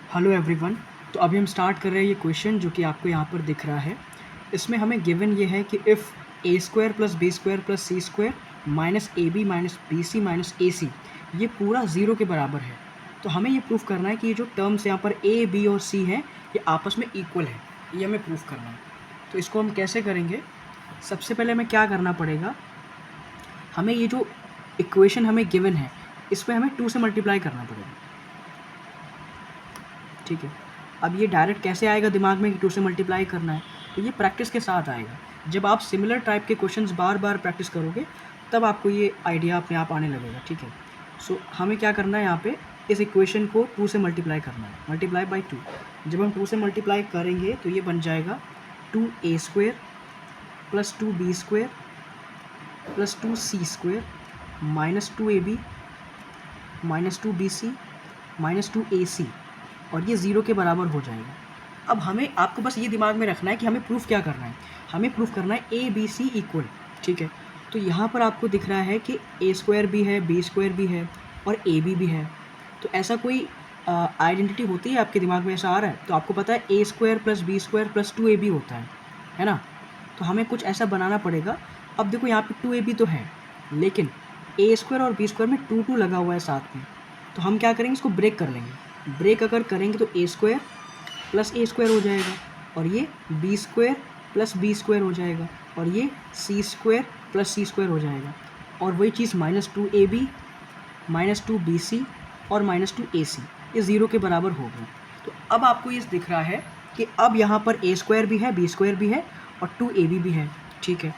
Hello everyone. तो अभी हम स्टार्ट कर रहे हैं ये क्वेश्चन जो कि आपको यहाँ पर दिख रहा है। इसमें हमें गिवन ये है कि if a square plus B square plus C square minus a b minus b c minus a c ये पूरा ज़ीरो के बराबर है। तो हमें ये प्रूफ करना है कि ये जो टर्म्स यहाँ पर ए बी और सी हैं ये आपस में इक्वल है। ये हमें प्रूफ करना है। तो इसको हम कैसे करेंगे? सबसे पहले हमें क्या करना पड़ेगा, हमें ये जो इक्वेशन हमें गिवन है इस पर हमें 2 से मल्टीप्लाई करना पड़ेगा। ठीक है, अब ये डायरेक्ट कैसे आएगा दिमाग में कि 2 से मल्टीप्लाई करना है? तो ये प्रैक्टिस के साथ आएगा। जब आप सिमिलर टाइप के क्वेश्चंस बार बार प्रैक्टिस करोगे तब आपको ये आइडिया अपने आप आने लगेगा। ठीक है, सो हमें क्या करना है, यहाँ पे इस इक्वेशन को 2 से मल्टीप्लाई करना है, मल्टीप्लाई बाई 2। जब हम 2 से मल्टीप्लाई करेंगे तो ये बन जाएगा 2a square plus 2b square plus 2c square minus 2ab minus 2bc minus 2ac, और ये ज़ीरो के बराबर हो जाएगा। अब हमें आपको बस ये दिमाग में रखना है कि हमें प्रूफ क्या करना है। हमें प्रूफ करना है ए बी सी इक्वल। ठीक है, तो यहाँ पर आपको दिख रहा है कि ए स्क्वायर भी है, बी स्क्वायर भी है और ए बी भी है। तो ऐसा कोई आइडेंटिटी होती है आपके दिमाग में, ऐसा आ रहा है? तो आपको पता है a square plus B square plus 2ab होता है ना? तो हमें कुछ ऐसा बनाना पड़ेगा। अब देखो यहाँ पे 2ab तो है, लेकिन ए स्क्वायर और बी स्क्वायर में 2 लगा हुआ है साथ में। तो हम क्या करेंगे, इसको ब्रेक कर लेंगे। ब्रेक अगर करेंगे तो A square plus A square हो जाएगा, और ये B square plus B square हो जाएगा, और ये सी स्क्वायर प्लस सी स्क्वायर हो जाएगा, और वही चीज़ माइनस 2ab माइनस 2bc और माइनस 2ac, ये ज़ीरो के बराबर हो गया। तो अब आपको ये दिख रहा है कि अब यहाँ पर ए स्क्वायर भी है, बी स्क्वायर भी है और 2ab भी है। ठीक है,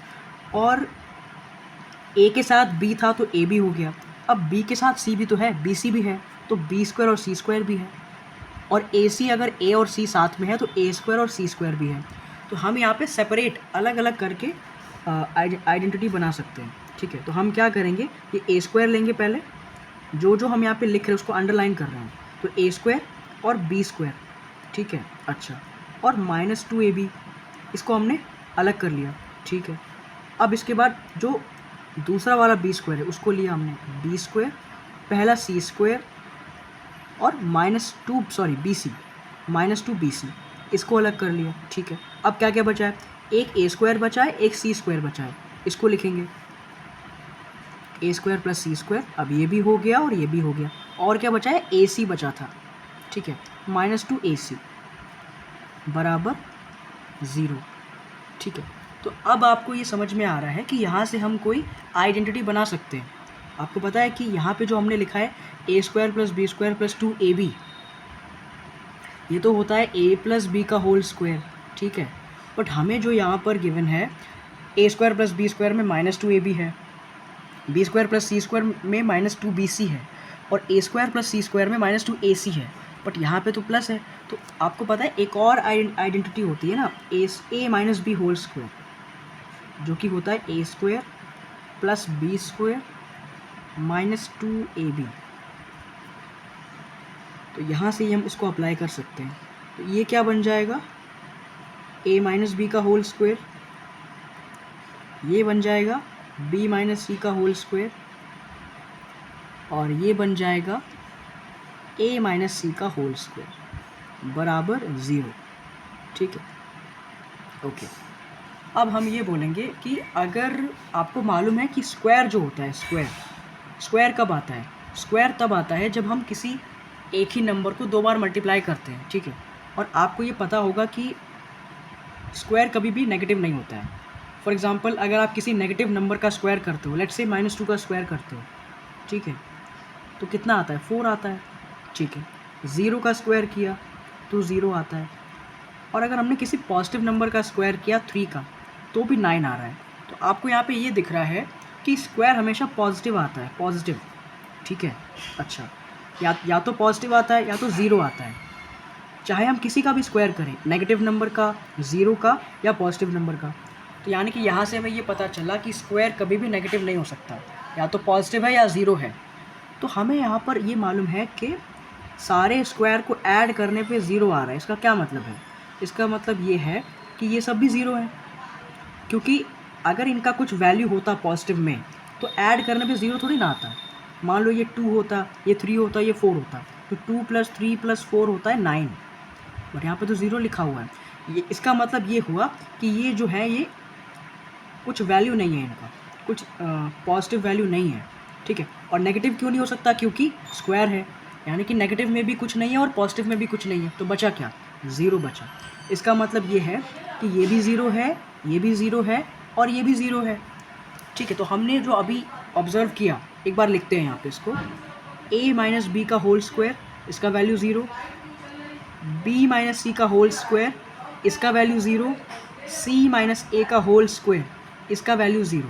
और ए के साथ बी था तो ए बी हो गया। अब बी के साथ सी भी तो है, बी सी भी है, तो बी स्क्वायर और सी स्क्वायर भी है, और ए सी अगर ए और सी साथ में है तो ए स्क्वायर और सी स्क्वायर भी है। तो हम यहाँ पे सेपरेट अलग अलग करके आइडेंटिटी बना सकते हैं। ठीक है, तो हम क्या करेंगे, ये ए स्क्वायर लेंगे पहले, जो हम यहाँ पे लिख रहे हैं उसको अंडरलाइन कर रहे हैं, तो ए स्क्वायर और बी स्क्वायर। ठीक है, अच्छा, और माइनस 2ab इसको हमने अलग कर लिया। ठीक है, अब इसके बाद जो दूसरा वाला बी स्क्वायर है उसको लिया हमने, बी स्क्वायर पहला सी स्क्वायर और माइनस 2bc इसको अलग कर लिया। ठीक है, अब क्या क्या बचा है, एक ए स्क्वायर बचा है, एक सी स्क्वायर बचा है, इसको लिखेंगे ए स्क्वायर प्लस सी स्क्वायर। अब ये भी हो गया और ये भी हो गया, और क्या बचा है, ए सी बचा था। ठीक है, माइनस 2ac बराबर 0। ठीक है, तो अब आपको ये समझ में आ रहा है कि यहाँ से हम कोई आइडेंटिटी बना सकते हैं। आपको पता है कि यहाँ पे जो हमने लिखा है a square plus B square plus 2ab, ये तो होता है ए प्लस बी का होल स्क्वायर। ठीक है, बट हमें जो यहाँ पर गिवन है a square plus B square में माइनस 2ab है, बी स्क्वायर प्लस सी स्क्वायर में माइनस 2bc है, और a square plus C square में माइनस 2ac है, बट यहाँ पे तो प्लस है। तो आपको पता है एक और आइडेंटिटी होती है ना, a minus b whole square, जो कि होता है a square plus B square minus 2ab। तो यहाँ से हम इसको अप्लाई कर सकते हैं। तो ये क्या बन जाएगा, a माइनस बी का होल स्क्वायर, ये बन जाएगा b माइनस सी का होल स्क्वायर, और ये बन जाएगा a माइनस सी का होल स्क्वायर बराबर 0। ठीक है, ओके। अब हम ये बोलेंगे कि अगर आपको मालूम है कि स्क्वायर जो होता है, स्क्वायर कब आता है, स्क्वायर तब आता है जब हम किसी एक ही नंबर को 2 बार मल्टीप्लाई करते हैं। ठीक है, और आपको ये पता होगा कि स्क्वायर कभी भी नेगेटिव नहीं होता है। फॉर एग्जांपल, अगर आप किसी नेगेटिव नंबर का स्क्वायर करते हो, लेट्स से -2 का स्क्वायर करते हो, ठीक है, तो कितना आता है, 4 आता है। ठीक है, 0 का स्क्वायर किया तो 0 आता है, और अगर हमने किसी पॉजिटिव नंबर का स्क्वायर किया 3 का तो भी 9 आ रहा है। तो आपको यहाँ पे ये दिख रहा है कि स्क्वायर हमेशा पॉजिटिव आता है, पॉजिटिव। ठीक है, अच्छा, या तो पॉजिटिव आता है या तो 0 आता है, चाहे हम किसी का भी स्क्वायर करें, नेगेटिव नंबर का, 0 का या पॉजिटिव नंबर का। तो यानी कि यहाँ से हमें ये पता चला कि स्क्वायर कभी भी नेगेटिव नहीं हो सकता, या तो पॉजिटिव है या 0 है। तो हमें यहाँ पर ये मालूम है कि सारे स्क्वायर को ऐड करने पे 0 आ रहा है। इसका क्या मतलब है, इसका मतलब ये है कि ये सब भी 0 है, क्योंकि अगर इनका कुछ वैल्यू होता पॉजिटिव में तो ऐड करने पे 0 थोड़ी ना आता। मान लो ये 2 होता, ये 3 होता, ये 4 होता, तो 2 + 3 + 4 होता है 9, बट यहाँ पे तो 0 लिखा हुआ है। ये इसका मतलब ये हुआ कि ये जो है ये कुछ वैल्यू नहीं है इनका, कुछ पॉजिटिव वैल्यू नहीं है, ठीक है। और नेगेटिव क्यों नहीं हो सकता? क्योंकि स्क्वायर है, यानी कि नेगेटिव में भी कुछ नहीं है और पॉजिटिव में भी कुछ नहीं है, तो बचा क्या? 0 बचा। इसका मतलब ये है कि ये भी 0 है, ये भी 0 है और ये भी 0 है, ठीक है। तो हमने जो अभी ऑब्ज़र्व किया, एक बार लिखते हैं यहाँ पे इसको, a - b का होल स्क्वायर, इसका वैल्यू 0, b - c का होल स्क्वायर, इसका वैल्यू 0, c - a का होल स्क्वायर, इसका वैल्यू 0।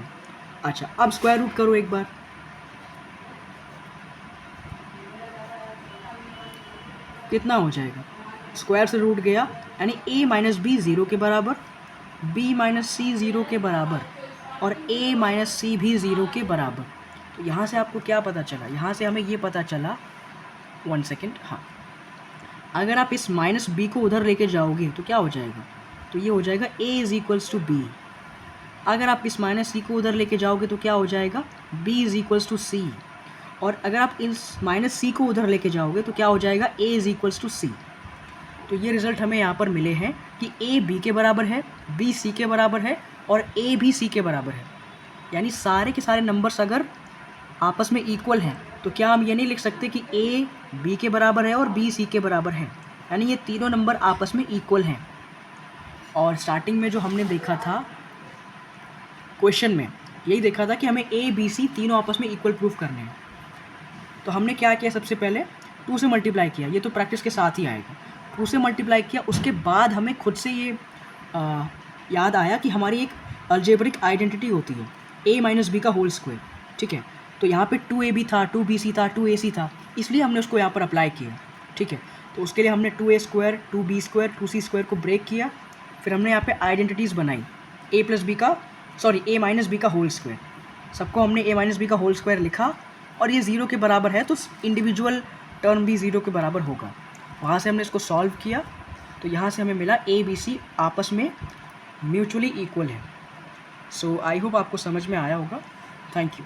अच्छा, अब स्क्वायर रूट करो एक बार, कितना हो जाएगा? स्क्वायर से रूट गया, यानी a - b 0 के बराबर, b - c 0 के बराबर और a - c भी 0 के बराबर। तो यहाँ से आपको क्या पता चला? यहाँ से हमें ये पता चला, 1 सेकेंड, हाँ, अगर आप इस -b को उधर लेके जाओगे तो क्या हो जाएगा? तो ये हो जाएगा a = b। अगर आप इस -c को उधर लेके जाओगे तो क्या हो जाएगा? b = c। और अगर आप इस -c को उधर लेके जाओगे तो क्या हो जाएगा? a = c। तो ये रिज़ल्ट हमें यहाँ पर मिले हैं कि a b के बराबर है, b c के बराबर है और a भी c के बराबर है। यानी सारे के सारे नंबर्स अगर आपस में इक्वल हैं तो क्या हम ये नहीं लिख सकते कि a b के बराबर है और b c के बराबर है? यानी ये तीनों नंबर आपस में इक्वल हैं। और स्टार्टिंग में जो हमने देखा था क्वेश्चन में, यही देखा था कि हमें a b c तीनों आपस में इक्वल प्रूफ करने हैं। तो हमने क्या किया? सबसे पहले 2 से मल्टीप्लाई किया, ये तो प्रैक्टिस के साथ ही आएगा। 2 से मल्टीप्लाई किया, उसके बाद हमें खुद से ये याद आया कि हमारी एक अलजेब्रिक आइडेंटिटी होती है a - b का होल स्क्वायर, ठीक है। तो यहाँ पे 2ab था, 2bc था, 2ac था, इसलिए हमने उसको यहाँ पर अप्लाई किया, ठीक है। तो उसके लिए हमने 2a², 2b² 2c² को ब्रेक किया, फिर हमने यहाँ पे आइडेंटिटीज़ बनाई, a - b का होल स्क्वायर, सबको हमने a - b का होल स्क्वायर लिखा और ये 0 के बराबर है तो इंडिविजुअल टर्म भी 0 के बराबर होगा। वहाँ से हमने इसको सॉल्व किया, तो यहाँ से हमें मिला a b c आपस में म्यूचुअली इक्वल है। सो आई होप आपको समझ में आया होगा। Thank you.